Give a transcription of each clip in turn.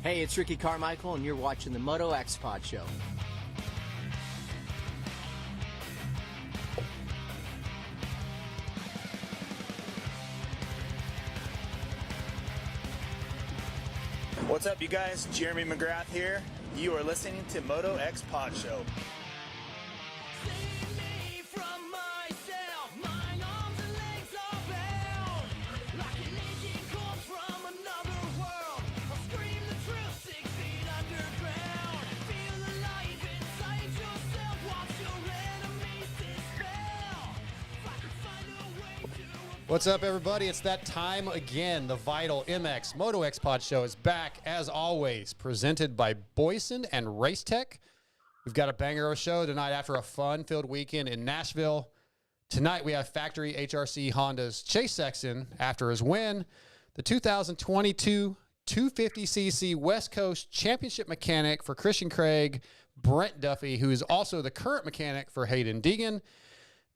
Hey, it's Ricky Carmichael, and you're watching the MotoXpod Show. What's up, you guys? Jeremy McGrath here. You are listening to MotoXpod Show. What's up, everybody? It's that time again. The Vital MX MotoXpod Show is back, as always, presented by Boyson and Race Tech. We've got a banger of a show tonight after a fun-filled weekend in Nashville. Tonight, we have factory HRC Honda's Chase Sexton after his win, the 2022 250cc West Coast Championship mechanic for Christian Craig, Brent Duffe, who is also the current mechanic for Haiden Deegan.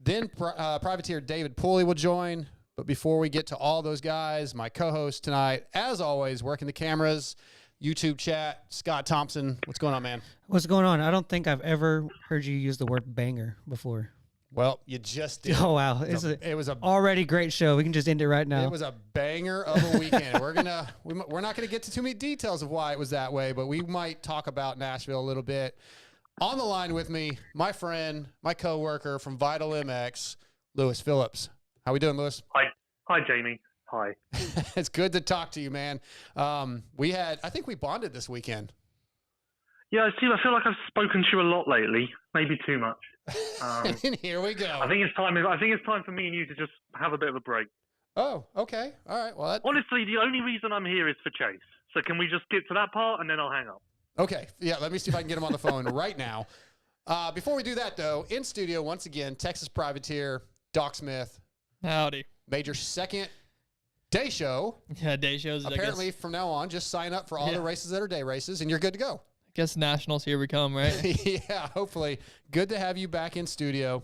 Then privateer David Pulley will join. But before we get to all those guys, my co-host tonight, as always, working the cameras, YouTube chat, Scott Thompson. What's going on, man? What's going on? I don't think I've ever heard you use the word banger before. Well, you just did. Oh, wow. It was a already great show. We can just end it right now. It was a banger of a weekend. We're not gonna get to too many details of why it was that way, but we might talk about Nashville a little bit. On the line with me, my friend, my co-worker from Vital MX, Lewis Phillips. How we doing, Lewis? Hi, Jamie. Hi. It's good to talk to you, man. I think we bonded this weekend. Yeah, I feel like I've spoken to you a lot lately, maybe too much. And here we go. I think it's time for me and you to just have a bit of a break. Oh, okay. All right. Well, honestly, the only reason I'm here is for Chase. So can we just get to that part and then I'll hang up? Okay. Yeah, let me see if I can get him on the phone right now. Before we do that, though, in studio, once again, Texas privateer, Doc Smith. Howdy. Major second day show. Yeah, day shows. Apparently, from now on, just sign up for all the races that are day races, and you're good to go. I guess Nationals, here we come, right? Yeah, hopefully. Good to have you back in studio.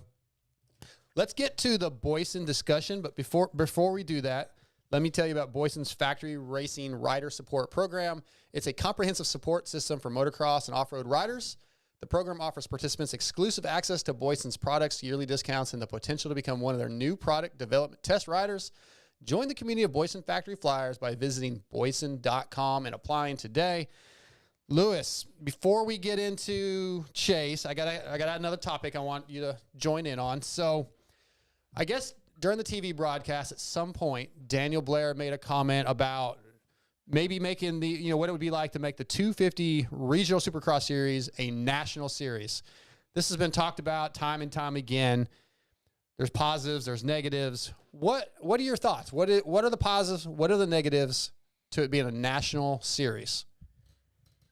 Let's get to the Boyson discussion, but before we do that, let me tell you about Boyson's Factory Racing Rider Support Program. It's a comprehensive support system for motocross and off-road riders. The program offers participants exclusive access to Boyson's products, yearly discounts, and the potential to become one of their new product development test riders. Join the community of Boyson Factory Flyers by visiting boyson.com and applying today. Lewis, before we get into Chase, I got another topic I want you to join in on. So I guess during the TV broadcast at some point, Daniel Blair made a comment about maybe making what it would be like to make the 250 Regional Supercross Series a national series. This has been talked about time and time again. There's positives, there's negatives. What are your thoughts? What are the positives? What are the negatives to it being a national series?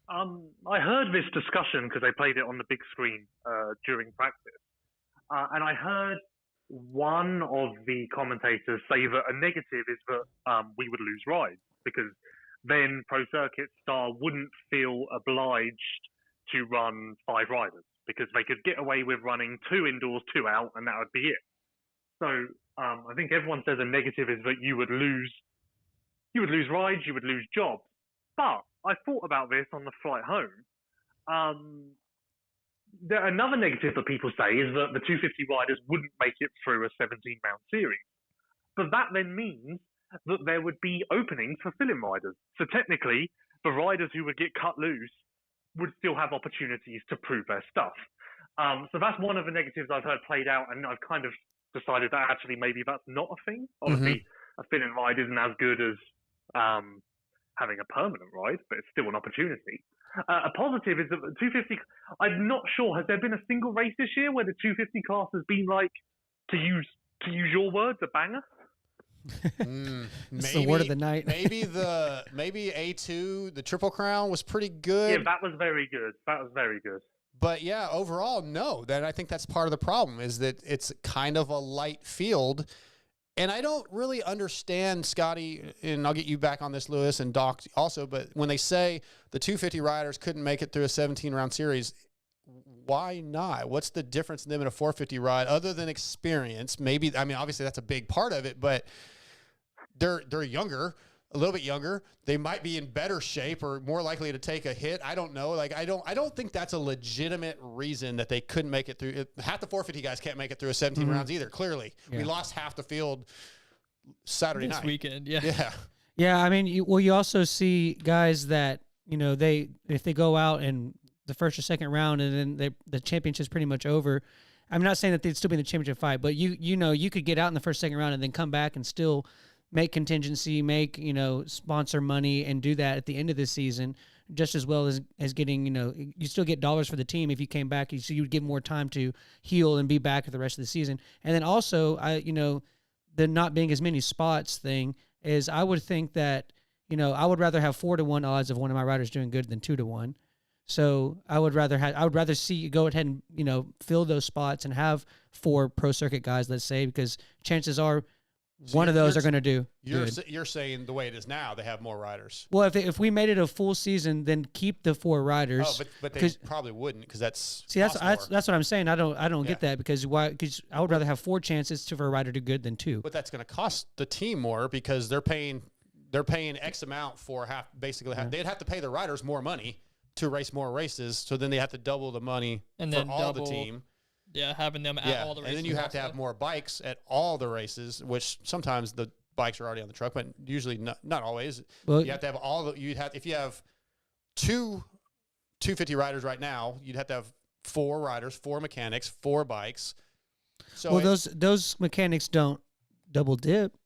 I heard this discussion because they played it on the big screen during practice. And I heard one of the commentators say that a negative is that we would lose rides because then Pro Circuit Star wouldn't feel obliged to run 5 riders because they could get away with running 2 indoors, 2 out, and that would be it. So I think everyone says a negative is that you would lose rides, you would lose jobs. But I thought about this on the flight home. Another negative that people say is that the 250 riders wouldn't make it through a 17-round series. But that then means that there would be openings for fill-in riders. So technically, the riders who would get cut loose would still have opportunities to prove their stuff. So that's one of the negatives I've heard played out, and I've kind of decided that actually maybe that's not a thing. Obviously, a fill-in ride isn't as good as having a permanent ride, but it's still an opportunity. A positive is that the 250, I'm not sure, has there been a single race this year where the 250 class has been like, to use your words, a banger? That's the word of the night. maybe A2, the Triple Crown was pretty good. Yeah, that was very good. But yeah, overall, no. Then I think that's part of the problem is that it's kind of a light field. And I don't really understand, Scotty, and I'll get you back on this, Lewis, and Doc also, but when they say the 250 riders couldn't make it through a 17-round series, why not? What's the difference in them in a 450 ride other than experience? Maybe, I mean, obviously that's a big part of it, but they're younger. a little bit younger. They might be in better shape or more likely to take a hit. I don't know. Like, I don't think that's a legitimate reason that they couldn't make it through. Half the 450 guys can't make it through a 17 rounds either. Clearly, we lost half the field Saturday night. This weekend. Yeah. Yeah. Yeah, I mean, you also see guys that, you know, if they go out in the first or second round and then the championship's pretty much over. I'm not saying that they'd still be in the championship fight, but you know, you could get out in the first, second round and then come back and still make contingency, make, you know, sponsor money and do that at the end of the season just as well as getting, you know, you still get dollars for the team if you came back, so you would get more time to heal and be back for the rest of the season. And then also, you know, the not being as many spots thing is I would think that, you know, I would rather have 4-1 odds of one of my riders doing good than 2-1. So I would rather see you go ahead and, you know, fill those spots and have 4 pro circuit guys, let's say, because chances are one of those are going to do good. You're saying the way it is now, they have more riders. Well, if we made it a full season, then keep the 4 riders. Oh, but they probably wouldn't because that's what I'm saying. I don't get that because why? Because I would rather have 4 chances for a rider to do good than 2. But that's going to cost the team more because they're paying X amount for half. Basically, they'd have to pay the riders more money to race more races. So then they have to double the money for all the team. Yeah, having them at all the races. And then you have to have more bikes at all the races, which sometimes the bikes are already on the truck, but usually not always. Well, you have to have if you have 2 250 riders right now, you'd have to have 4 riders, 4 mechanics, 4 bikes. So those mechanics don't double dip.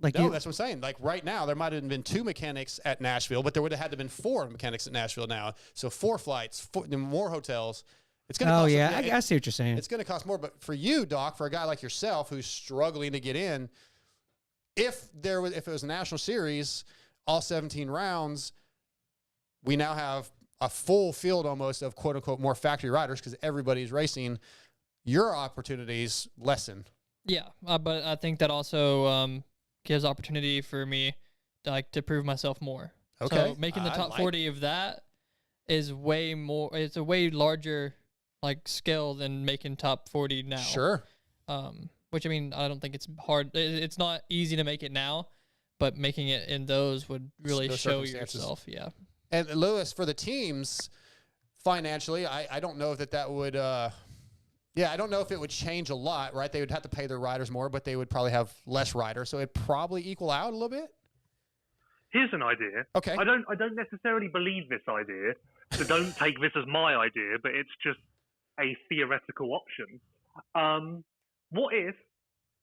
That's what I'm saying. Like right now, there might have been 2 mechanics at Nashville, but there would have had to have been 4 mechanics at Nashville now. So 4 flights, more hotels. It's going to cost. Oh yeah, I see what you're saying. It's going to cost more, but for you, Doc, for a guy like yourself who's struggling to get in, if it was a national series, all 17 rounds, we now have a full field almost of quote unquote more factory riders because everybody's racing. Your opportunities lessen. Yeah, but I think that also gives opportunity for me to prove myself more. Okay, so making the top 40 of that is way more. It's a way larger skill than making top 40 now. Sure. Which I mean, I don't think it's hard. It's not easy to make it now, but making it in those would really show yourself. Yeah. And Lewis, for the teams, financially, I don't know if that would. I don't know if it would change a lot. Right? They would have to pay their riders more, but they would probably have less riders, so it'd probably equal out a little bit. Here's an idea. Okay. I don't necessarily believe this idea, so don't take this as my idea, but it's just a theoretical option. What if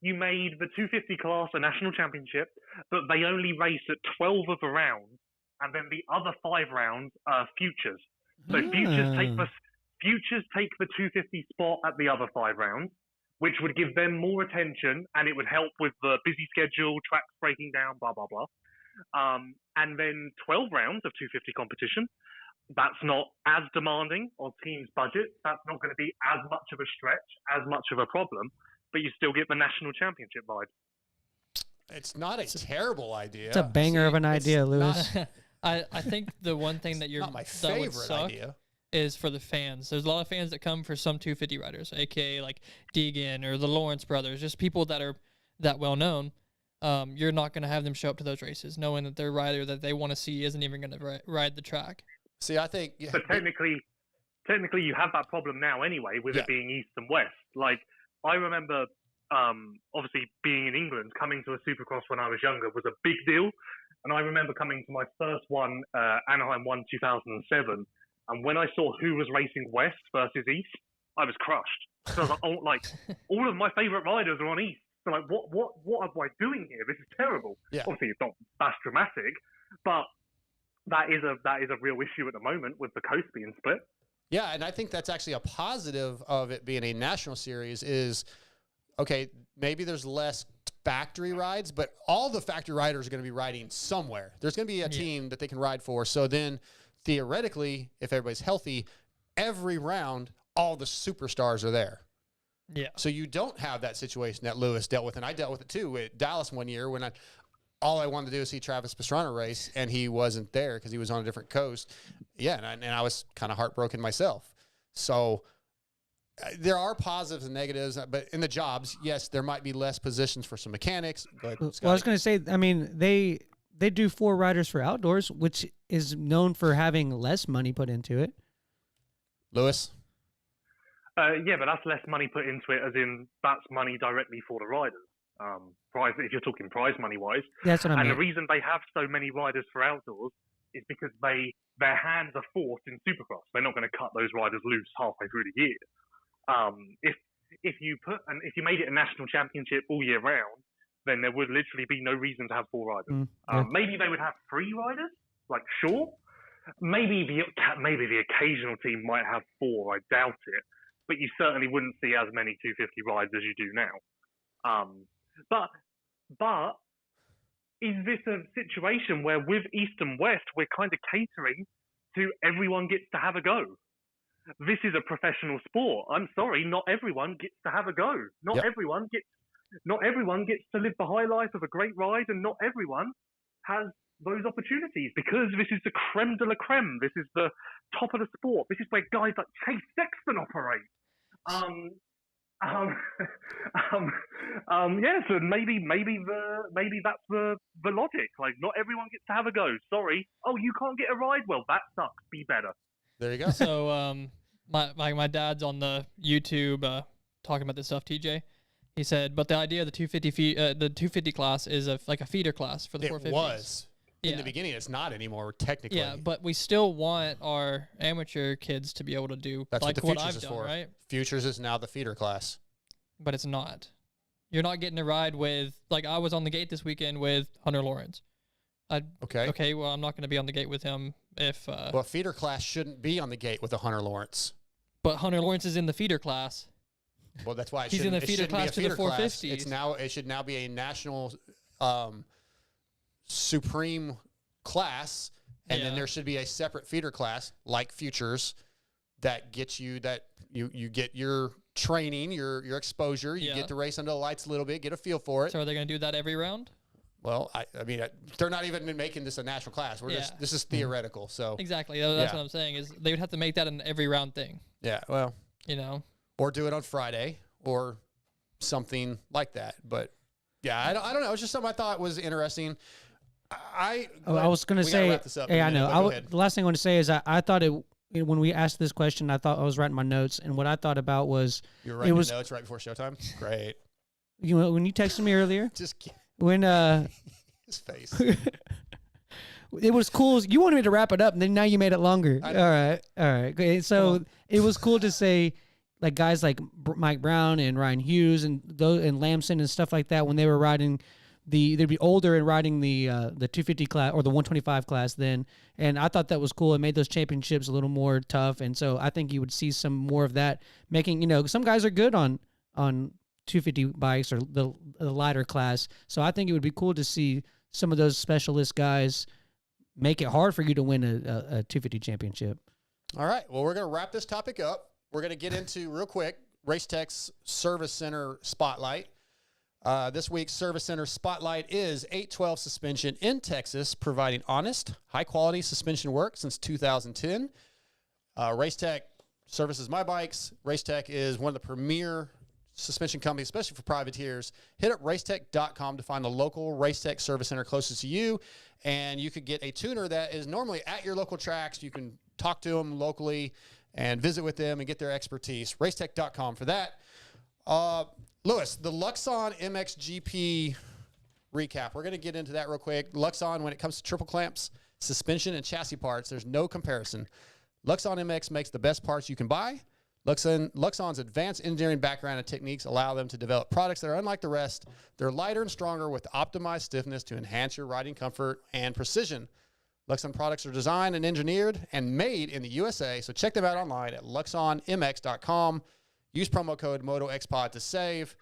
you made the 250 class a national championship, but they only race at 12 of the rounds, and then the other 5 rounds are futures. So futures take the 250 spot at the other 5 rounds, which would give them more attention, and it would help with the busy schedule, tracks breaking down, blah, blah, blah. And then 12 rounds of 250 competition. That's not as demanding on teams' budgets. That's not going to be as much of a stretch, as much of a problem, but you still get the national championship vibe. It's not a terrible idea. It's a banger of an idea, Lewis. I think the one thing that not my favorite idea is for the fans. There's a lot of fans that come for some 250 riders, aka like Deegan or the Lawrence brothers, just people that are that well known. You're not going to have them show up to those races knowing that their rider that they want to see isn't even going to ride the track. See, I think... But technically you have that problem now anyway with it being East and West. Like, I remember, obviously, being in England, coming to a Supercross when I was younger was a big deal. And I remember coming to my first one, Anaheim 1 2007, and when I saw who was racing West versus East, I was crushed. So I was like, all of my favourite riders are on East. So like, what am I doing here? This is terrible. Yeah. Obviously, it's not that dramatic, but that is a real issue at the moment with the coast being split. Yeah, and I think that's actually a positive of it being a national series is, okay, maybe there's less factory rides, but all the factory riders are going to be riding somewhere. There's going to be a team that they can ride for. So then, theoretically, if everybody's healthy, every round, all the superstars are there. Yeah. So you don't have that situation that Lewis dealt with, and I dealt with it too at Dallas one year when all I wanted to do is see Travis Pastrana race, and he wasn't there because he was on a different coast. Yeah, and I was kind of heartbroken myself. So there are positives and negatives, but in the jobs, yes, there might be less positions for some mechanics. But well, I was going to say, I mean, they they do 4 riders for outdoors, which is known for having less money put into it. Lewis? Yeah, but that's less money put into it, as in that's money directly for the riders. Prize, if you're talking prize money wise. That's what I mean. And the reason they have so many riders for outdoors is because their hands are forced in Supercross. They're not going to cut those riders loose halfway through the year. If you made it a national championship all year round, then there would literally be no reason to have 4 riders. Yeah. Maybe they would have 3 riders, like sure. Maybe the occasional team might have 4. I doubt it, but you certainly wouldn't see as many 250 rides as you do now. But is this a situation where with East and West we're kind of catering to everyone gets to have a go? This is a professional sport. I'm sorry, not everyone gets to have a go. Not everyone gets to live the high life of a great ride, and not everyone has those opportunities, because this is the creme de la creme. This is the top of the sport. This is where guys like Chase Sexton operate. So maybe that's the logic. Like, not everyone gets to have a go. Sorry. Oh, you can't get a ride? Well, that sucks. Be better. There you go. So my dad's on the YouTube talking about this stuff, TJ. He said, but the idea of the 250 class is like a feeder class for the 450s. It was. In the beginning, it's not anymore, technically. Yeah, but we still want our amateur kids to be able to do That's like what the what Futures I've is done, for. right? Futures is now the feeder class. But it's not. You're not getting a ride with, like, I was on the gate this weekend with Hunter Lawrence. Okay, well, I'm not going to be on the gate with him if... well, feeder class shouldn't be on the gate with a Hunter Lawrence. But Hunter Lawrence is in the feeder class. Well, that's why he's in the feeder class to the 450s. It should now be a national supreme class, and then there should be a separate feeder class like Futures that gets you you get your training, your exposure, you get to race under the lights a little bit, get a feel for it. So are they going to do that every round? Well, I mean, they're not even making this a national class. This is theoretical. So exactly, that's what I'm saying is they would have to make that an every round thing. Yeah, well, or do it on Friday or something like that. But yeah, I don't know. It's just something I thought was interesting. I was going to say, I know. The last thing I want to say is I thought when we asked this question, I thought I was writing my notes, and what I thought about was you were writing notes right before showtime. Great. When you texted me earlier, just kidding. When his face, it was cool. You wanted me to wrap it up, and then now you made it longer. All right. Okay, so it was cool to say, like, guys like Mike Brown and Ryan Hughes and Lamson and stuff like that, when they were riding they'd be older and riding the 250 class or the 125 class then, and I thought that was cool. It made those championships a little more tough, and so I think you would see some more of that. Making some guys are good on 250 bikes or the lighter class, so I think it would be cool to see some of those specialist guys make it hard for you to win a 250 championship. All right, well, we're going to wrap this topic up. We're going to get into, real quick, Racetech's Service Center Spotlight. This week's Service Center Spotlight is 812 Suspension in Texas, providing honest, high-quality suspension work since 2010. Racetech services my bikes. Racetech is one of the premier suspension companies, especially for privateers. Hit up racetech.com to find the local Racetech service center closest to you, and you could get a tuner that is normally at your local tracks. You can talk to them locally and visit with them and get their expertise. Racetech.com for that. Lewis, the Luxon MXGP recap. We're going to get into that real quick. Luxon, when it comes to triple clamps, suspension, and chassis parts, there's no comparison. Luxon MX makes the best parts you can buy. Luxon's advanced engineering background and techniques allow them to develop products that are unlike the rest. They're lighter and stronger with optimized stiffness to enhance your riding comfort and precision. Luxon products are designed and engineered and made in the USA, so check them out online at luxonmx.com. Use promo code MotoXpod to save.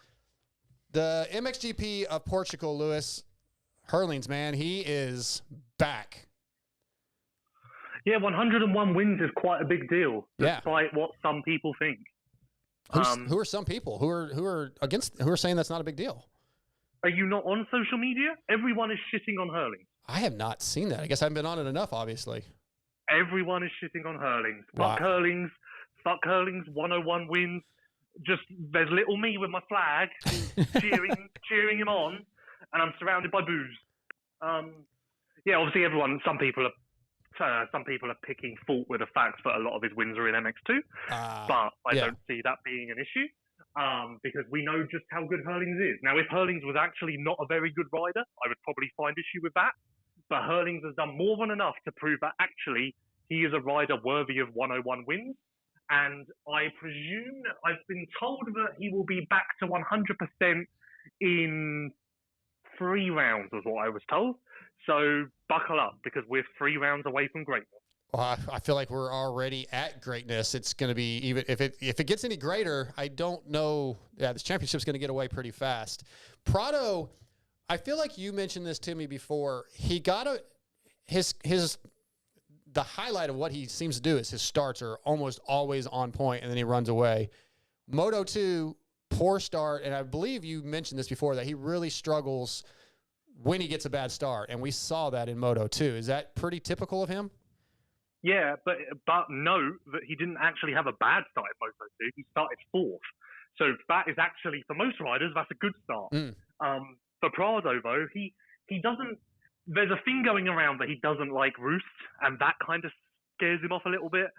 The MXGP of Portugal, Lewis Hurlings, man, he is back. Yeah, 101 wins is quite a big deal, despite what some people think. Who are some people who are saying that's not a big deal? Are you not on social media? Everyone is shitting on Hurlings. I have not seen that. I guess I haven't been on it enough, obviously. Everyone is shitting on Hurlings. Fuck Hurlings. Fuck Hurlings. 101 wins. Just there's little me with my flag cheering him on, and I'm surrounded by booze. yeah, obviously some people are picking fault with the fact that a lot of his wins are in MX2, but I don't see that being an issue because we know just how good Hurlings is. Now, if Hurlings was actually not a very good rider, I would probably find issue with that. But Hurlings has done more than enough to prove that actually he is a rider worthy of 101 wins. And I presume, I've been told that he will be back to 100% in 3 rounds, was what I was told. So buckle up, because we're 3 rounds away from greatness. Well, I feel like we're already at greatness. It's going to be, even if it gets any greater, I don't know. Yeah, this championship's going to get away pretty fast. Prado, I feel like you mentioned this to me before. He got the highlight of what he seems to do is his starts are almost always on point, and then he runs away. Moto 2, poor start, and I believe you mentioned this before, that he really struggles when he gets a bad start, and we saw that in Moto 2. Is that pretty typical of him? Yeah, but note that he didn't actually have a bad start in Moto 2. He started 4th. So that is actually, for most riders, that's a good start. For Prado, though, he doesn't. There's a thing going around that he doesn't like roosts, and that kind of scares him off a little bit.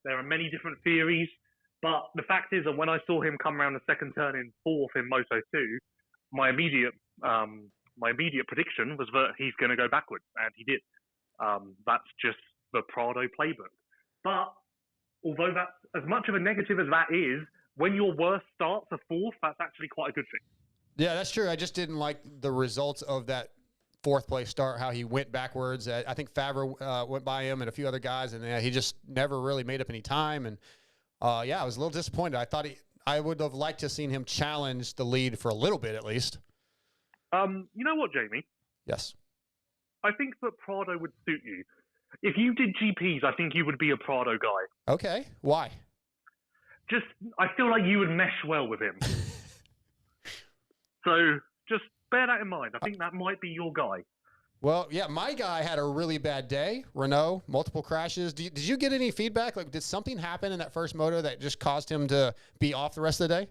There are many different theories, but the fact is that when I saw him come around the second turn in 4th in Moto 2, my immediate prediction was that he's going to go backwards, and he did. That's just the Prado playbook. But although that's as much of a negative as that is, when your worst starts are 4th, that's actually quite a good thing. Yeah, that's true. I just didn't like the results of that 4th place start, how he went backwards. I think Favre went by him and a few other guys, and he just never really made up any time. And I was a little disappointed. I would have liked to have seen him challenge the lead for a little bit at least. You know what, Jamie? Yes. I think that Prado would suit you. If you did GPs, I think you would be a Prado guy. Okay. Why? I feel like you would mesh well with him. So just bear that in mind. I think that might be your guy. Well, yeah, my guy had a really bad day. Renault, multiple crashes. Did you get any feedback? Like, did something happen in that first moto that just caused him to be off the rest of the day?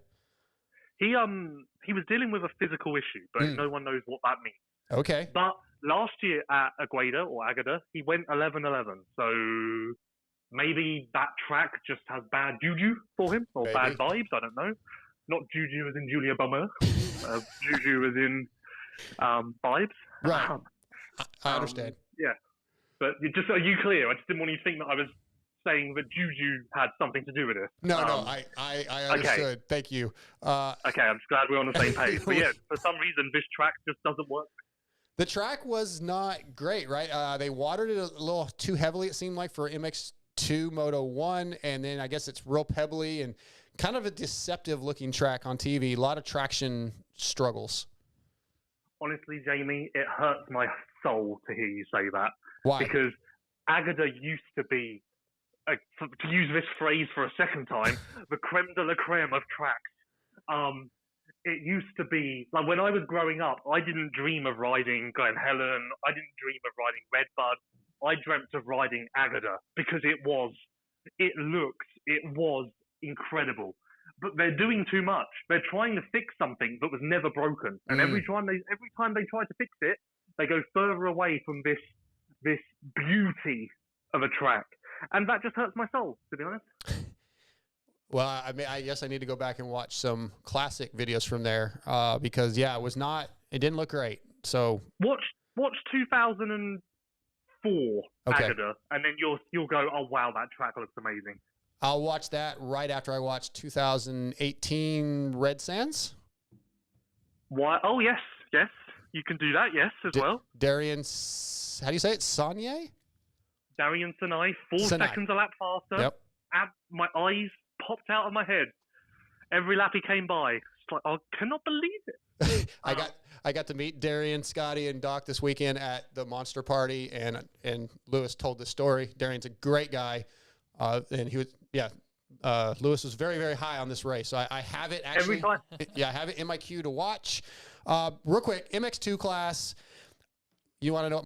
He was dealing with a physical issue, but no one knows what that means. Okay. But last year at Agada, he went 11-11. So maybe that track just has bad juju for him, or bad vibes. I don't know. Not juju as in Julia Bummer. Juju as in vibes. Right. I understand. Yeah. But just are you clear? I just didn't want you to think that I was saying that juju had something to do with it. No, I understood. Okay. Thank you. Okay, I'm just glad we're on the same page. But yeah, for some reason, this track just doesn't work. The track was not great, right? They watered it a little too heavily, it seemed like, for MX2 Moto 1, and then I guess it's real pebbly and kind of a deceptive-looking track on TV. A lot of traction struggles. Honestly, Jamie, it hurts my soul to hear you say that. Why? Because Agada used to be, to use this phrase for a second time, the creme de la creme of tracks. It used to be, like when I was growing up, I didn't dream of riding Glen Helen. I didn't dream of riding Redbud. I dreamt of riding Agada because it was incredible. But they're doing too much. They're trying to fix something that was never broken. And every time they try to fix it, they go further away from this beauty of a track. And that just hurts my soul, to be honest. Well, I mean, I guess I need to go back and watch some classic videos from there because, it didn't look great. So watch 2004 Agada, and then you'll go, oh wow, that track looks amazing. I'll watch that right after I watch 2018 Red Sands. Why? Oh yes, you can do that. Yes, as well. Darian, how do you say it? Sanye? Darian Sanai, 4 seconds a lap faster. Yep. My eyes popped out of my head every lap he came by. It's like, I cannot believe it. I got to meet Darian, Scotty, and Doc this weekend at the Monster Party, and Lewis told the story. Darian's a great guy, and he was Lewis was very, very high on this race. So I have it actually. Every time. Yeah, I have it in my queue to watch. Real quick, MX2 class. You want to know